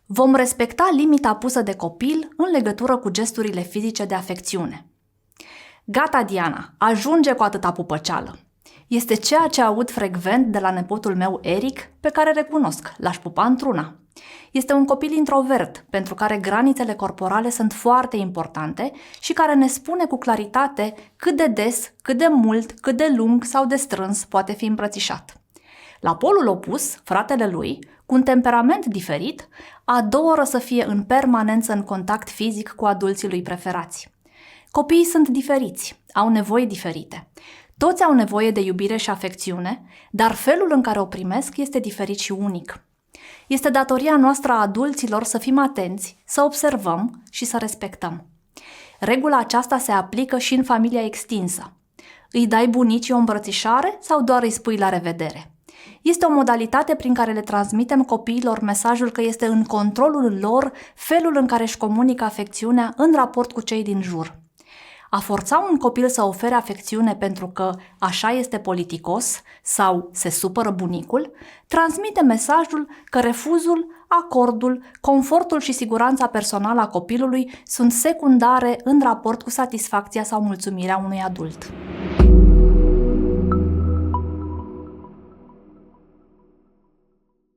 Vom respecta limita pusă de copil în legătură cu gesturile fizice de afecțiune. Gata, Diana, ajunge cu atâta pupăceală. Este ceea ce aud frecvent de la nepotul meu Eric, pe care recunosc, l-aș pupa într-una. Este un copil introvert, pentru care granițele corporale sunt foarte importante și care ne spune cu claritate cât de des, cât de mult, cât de lung sau de strâns poate fi îmbrățișat. La polul opus, fratele lui, cu un temperament diferit, adoră să fie în permanență în contact fizic cu adulții lui preferați. Copiii sunt diferiți, au nevoi diferite. Toți au nevoie de iubire și afecțiune, dar felul în care o primesc este diferit și unic. Este datoria noastră a adulților să fim atenți, să observăm și să respectăm. Regula aceasta se aplică și în familia extinsă. Îi dai bunicii o îmbrățișare sau doar îi spui la revedere? Este o modalitate prin care le transmitem copiilor mesajul că este în controlul lor felul în care își comunică afecțiunea în raport cu cei din jur. A forța un copil să ofere afecțiune pentru că așa este politicos sau se supără bunicul, transmite mesajul că refuzul, acordul, confortul și siguranța personală a copilului sunt secundare în raport cu satisfacția sau mulțumirea unui adult.